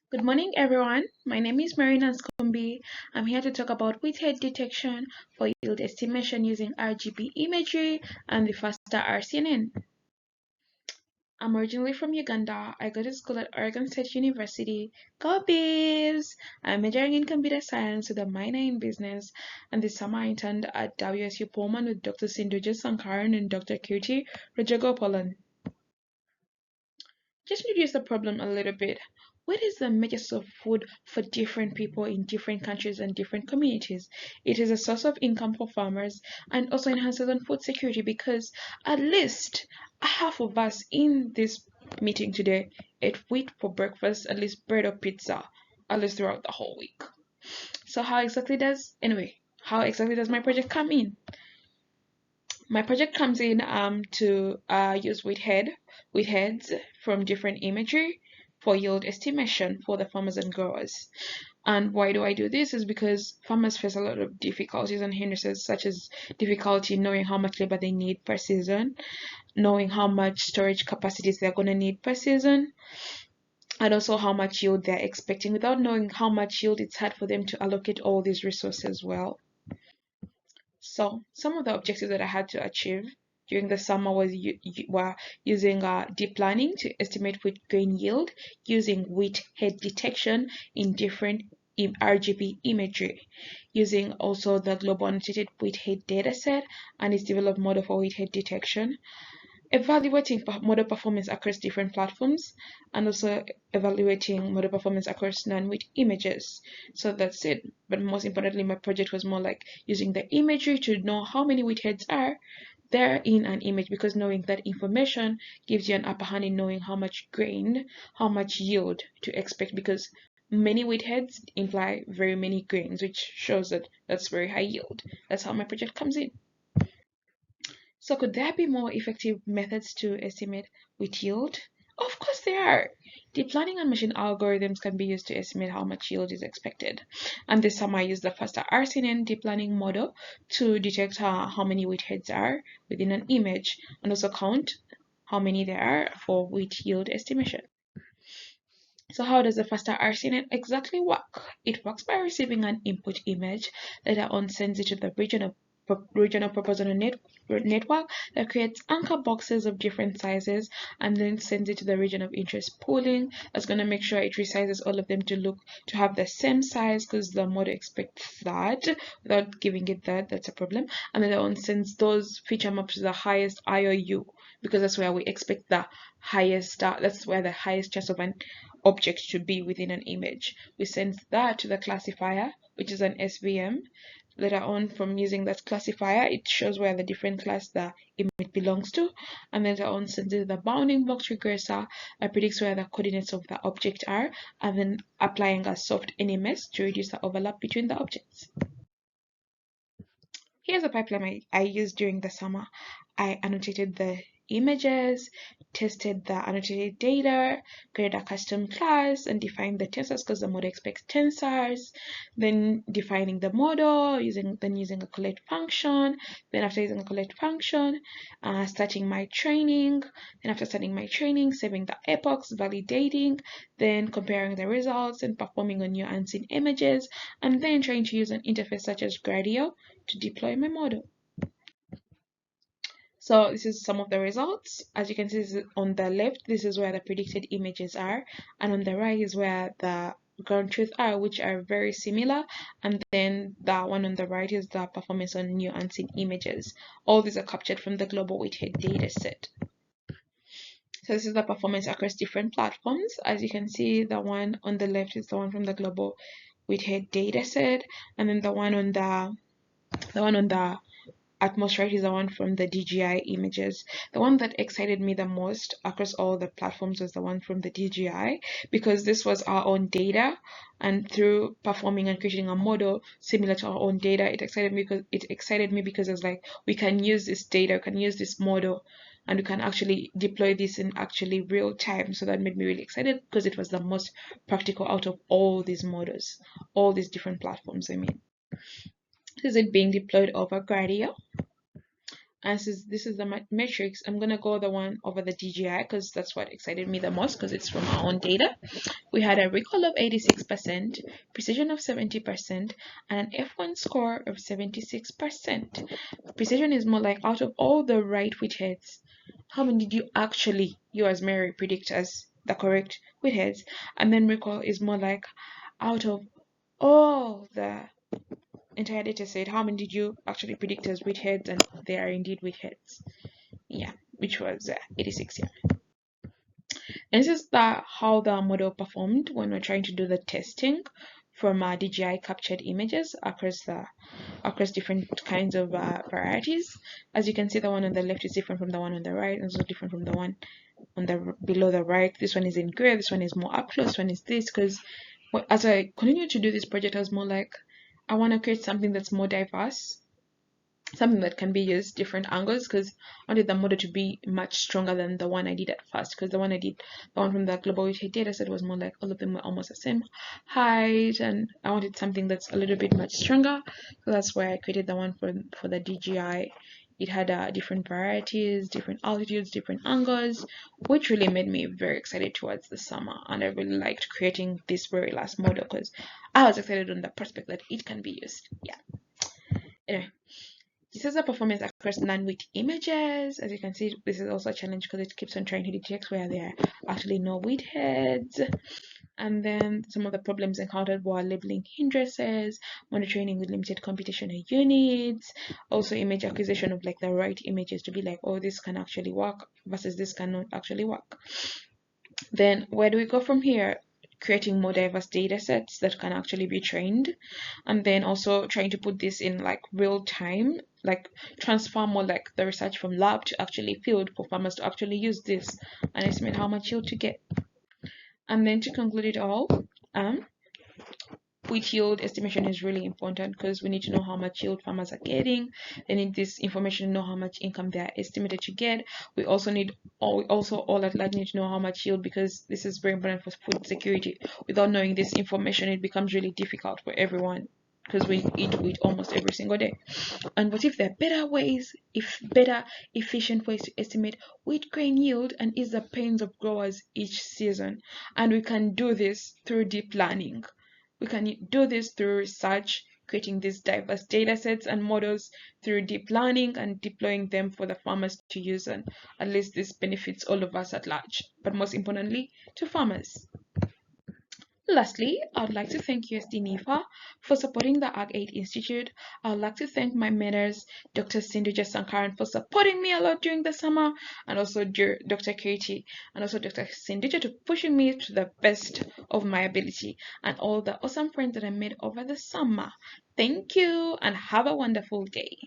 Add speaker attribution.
Speaker 1: Good morning, everyone. My name is Nansikombi. I'm here to talk about width detection for yield estimation using RGB imagery and the faster RCNN. I'm originally from Uganda. I go to school at Oregon State University. Go Beavs! I'm majoring in computer science with a minor in business, and this summer I interned at WSU Pullman with Dr. Sindhuja Sankaran and Dr. Kirti Rajagopalan. Just to reduce the problem a little bit, what is the major source of food for different people in different countries and different communities? It is a source of income for farmers and also enhances on food security because at least half of us in this meeting today ate wheat for breakfast, at least bread or pizza, at least throughout the whole week. So how exactly does my project come in? My project comes in to use heads from different imagery for yield estimation for the farmers and growers. And why do I do this is because farmers face a lot of difficulties and hindrances, such as difficulty knowing how much labor they need per season, knowing how much storage capacities they're going to need per season, and also how much yield they're expecting without knowing how much yield it's hard for them to allocate all these resources well. So some of the objectives that I had to achieve during the summer were using deep learning to estimate wheat grain yield using wheat head detection in different RGB imagery, using also the global annotated wheat head dataset and its developed model for wheat head detection, evaluating model performance across different platforms, and also evaluating model performance across non-wheat images. So that's it. But most importantly, my project was more like using the imagery to know how many wheat heads are there in an image, because knowing that information gives you an upper hand in knowing how much grain, how much yield to expect, because many wheat heads imply very many grains, which shows that that's very high yield. That's how my project comes in. So could there be more effective methods to estimate wheat yield? Of course there are. Deep learning and machine algorithms can be used to estimate how much yield is expected. And this summer I used the faster RCNN deep learning model to detect how many wheat heads are within an image and also count how many there are for wheat yield estimation. So how does the faster RCNN exactly work? It works by receiving an input image, later on sends it to the regional proportional network that creates anchor boxes of different sizes and then sends it to the region of interest pooling. That's going to make sure it resizes all of them to have the same size, because the model expects that without giving it that's a problem. And then that one sends those feature maps to the highest IOU, because that's where we expect the highest that's where the highest chance of an object should be within an image. We send that to the classifier, which is an SVM. Later on, from using that classifier, it shows where the different class the image belongs to, and later on sends it to the bounding box regressor that predicts where the coordinates of the object are, and then applying a soft NMS to reduce the overlap between the objects. Here's a pipeline I used during the summer. I annotated the images, tested the annotated data, created a custom class, and defined the tensors because the model expects tensors, then defining the model, using a collect function, then after using a collect function, starting my training, then after starting my training, saving the epochs, validating, then comparing the results and performing on new unseen images, and then trying to use an interface such as Gradio to deploy my model. So this is some of the results. As you can see, on the left, this is where the predicted images are, and on the right is where the ground truth are, which are very similar, and then the one on the right is the performance on new unseen images. All these are captured from the global weighted data set. So this is the performance across different platforms. As you can see, the one on the left is the one from the global weighted data set, and then the one on the Atmos right is the one from the DJI images. The one that excited me the most across all the platforms was the one from the DJI, because this was our own data, and through performing and creating a model similar to our own data, it excited me because it's like we can use this data, we can use this model, and we can actually deploy this in actually real time. So that made me really excited because it was the most practical out of all these models, all these different platforms. This is it being deployed over Gradio. And since this is the matrix, I'm gonna go the one over the DGI because that's what excited me the most because it's from our own data. We had a recall of 86%, precision of 70%, and an F1 score of 76%. Precision is more like out of all the right widgets, how many did you actually, you as Mary, predict as the correct widgets? And then recall is more like out of all the entire data set, how many did you actually predict as widgets, and they are indeed widgets. Yeah, which was 86. Yeah. And this is how the model performed when we're trying to do the testing from DJI captured images across different kinds of varieties. As you can see, the one on the left is different from the one on the right, and also different from the one on the below the right. This one is in gray, this one is more up close, this one is this. Because as I continue to do this project, I was more like, I want to create something that's more diverse, something that can be used different angles, because I wanted the model to be much stronger than the one I did at first, because the one from the global weight data set was more like all of them were almost the same height, and I wanted something that's a little bit much stronger. So that's why I created the one for the DJI. It had different varieties, different altitudes, different angles, which really made me very excited towards the summer, and I really liked creating this very last model because I was excited on the prospect that it can be used. Yeah. Anyway, this is a performance across non-weight images. As you can see, this is also a challenge because it keeps on trying to detect where there are actually no weight heads. And then some of the problems encountered were labeling hindrances, monitoring with limited computational units, also image acquisition of like the right images to be like, oh, this can actually work versus this cannot actually work. Then where do we go from here? Creating more diverse data sets that can actually be trained, and then also trying to put this in like real time, like transfer more like the research from lab to actually field for farmers to actually use this and estimate how much yield to get. And then to conclude it all, wheat yield estimation is really important because we need to know how much yield farmers are getting. They need this information to know how much income they are estimated to get. We also all at large need to know how much yield, because this is very important for food security. Without knowing this information, it becomes really difficult for everyone because we eat wheat almost every single day. And what if there are better efficient ways to estimate wheat grain yield and ease the pains of growers each season? And we can do this through deep learning. We can do this through research, creating these diverse data sets and models through deep learning and deploying them for the farmers to use. And at least this benefits all of us at large, but most importantly, to farmers. Lastly, I would like to thank USD NIFA for supporting the Ag8 Institute. I would like to thank my mentors, Dr. Sindhuja Sankaran, for supporting me a lot during the summer, and also Dr. Kirti, and also Dr. Sindhuja to pushing me to the best of my ability, and all the awesome friends that I made over the summer. Thank you, and have a wonderful day.